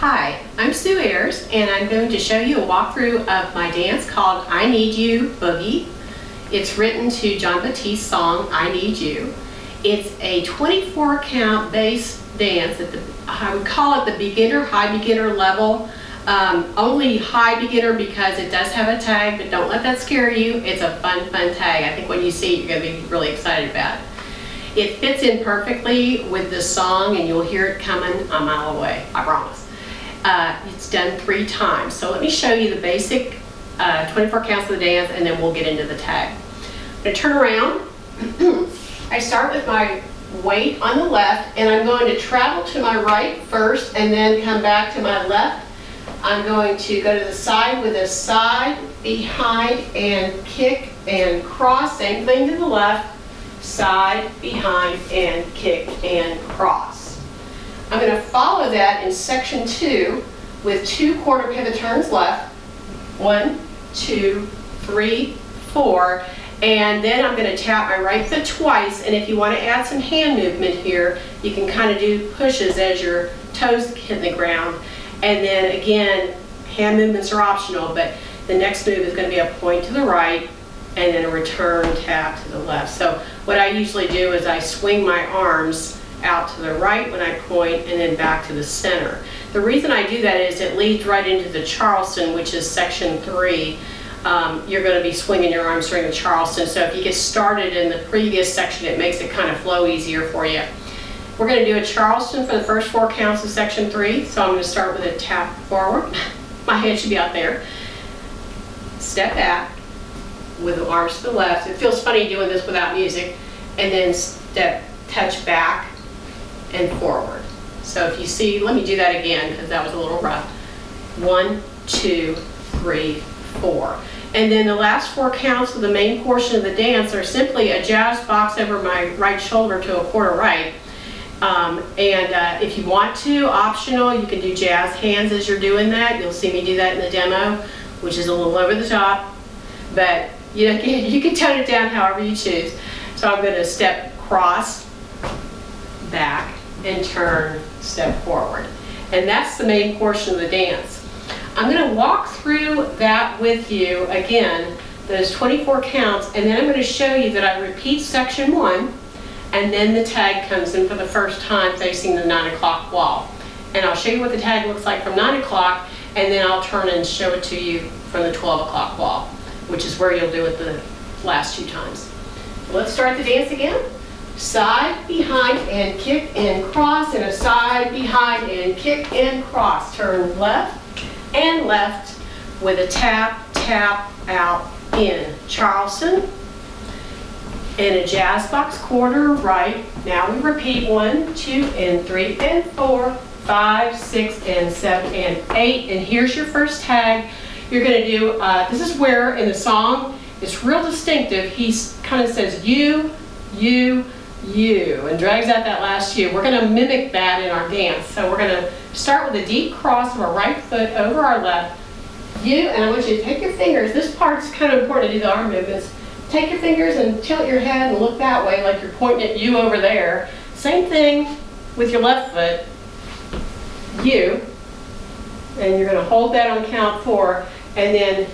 Hi, I'm Sue Ayers, and I'm going to show you a walkthrough of my dance called I Need You Boogie. It's written to John Batiste's song, I Need You. It's a 24 count bass dance at the, I would call it the beginner, high beginner level. Only high beginner because it does have a tag, but don't let that scare you. It's a fun tag. I think when you see it, you're going to be really excited about it. It fits in perfectly with the song, and you'll hear it coming a mile away, I promise. It's done 3 times. So let me show you the basic 24 counts of the dance, and then we'll get into the tag. I'm going to turn around. I start with my weight on the left, and I'm going to travel to my right first and then come back to my left. I'm going to go to the side with a side, behind, and kick and cross. Same thing to the left, side, behind, and kick and cross. I'm going to follow that in section 2 with 2 quarter pivot turns left. 1, 2, 3, 4. And then I'm going to tap my right foot twice, and if you want to add some hand movement here, you can kind of do pushes as your toes hit the ground. And then again, hand movements are optional, but the next move is going to be a point to the right and then a return tap to the left. So what I usually do is I swing my arms out to the right when I point and then back to the center. The reason I do that is it leads right into the Charleston, which is section 3. You're going to be swinging your arms during the Charleston, so if you get started in the previous section, it makes it kind of flow easier for you. We're going to do a Charleston for the first 4 counts of section 3, so I'm going to start with a tap forward. My hand should be out there. Step back with the arms to the left. It feels funny doing this without music. And then step, touch back and forward. So if you see, let me do that again because that was a little rough. 1, 2, 3, 4. And then the last 4 counts of the main portion of the dance are simply a jazz box over my right shoulder to a quarter right. If you want to, optional, you can do jazz hands as you're doing that. You'll see me do that in the demo, which is a little over the top, but you can tone it down however you choose. So I'm going to step cross, back, and turn, step forward. And that's the main portion of the dance. I'm going to walk through that with you again, those 24 counts, and then I'm going to show you that I repeat section 1, and then the tag comes in for the first time facing the 9 o'clock wall. And I'll show you what the tag looks like from 9 o'clock, and then I'll turn and show it to you from the 12 o'clock wall, which is where you'll do it the last 2 times. Let's start the dance again. Side, behind, and kick and cross, and a side, behind, and kick and cross. Turn left and left with a tap, tap, out, in. Charleston. And a jazz box quarter right. Now we repeat 1, 2, and 3, and 4, 5, 6, and 7, and 8. And here's your first tag. You're going to do, this is where in the song, it's real distinctive. He kind of says you, and drags out that last you. We're going to mimic that in our dance. So we're going to start with a deep cross of our right foot over our left. You, and I want you to take your fingers. This part's kind of important to do the arm movements. Take your fingers and tilt your head and look that way like you're pointing at you over there. Same thing with your left foot. You. And you're going to hold that on count 4. And then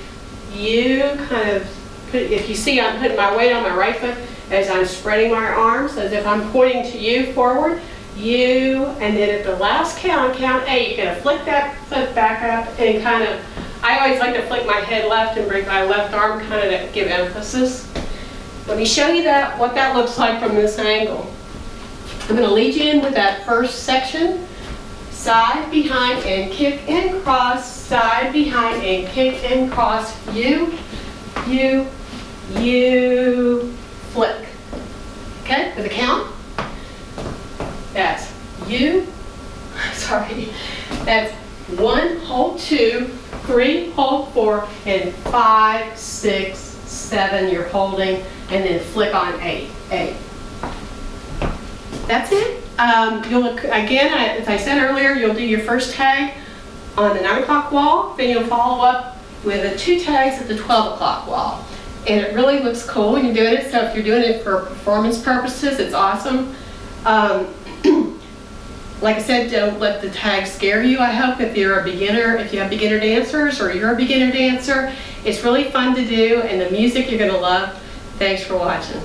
you kind of put, if you see I'm putting my weight on my right foot as I'm spreading my arms as if I'm pointing to you forward. You, and then at the last count, count 8, you're going to flick that foot back up and kind of, I always like to flick my head left and bring my left arm kind of to give emphasis. Let me show you that what that looks like from this angle. I'm going to lead you in with that first section. Side, behind, and kick and cross. Side, behind, and kick and cross. You, flick. Okay, with a count. That's you. Sorry. That's 1, hold 2, 3, hold 4, and 5, 6, 7. You're holding, and then flick on 8. That's it. You'll again, as I said earlier, you'll do your first tag on the 9 o'clock wall. Then you'll follow up with the 2 tags at the 12 o'clock wall. And it really looks cool when you're doing it. So if you're doing it for performance purposes, it's awesome. Like I said, don't let the tag scare you. I hope if you're a beginner, if you have beginner dancers or you're a beginner dancer, it's really fun to do and the music you're going to love. Thanks for watching.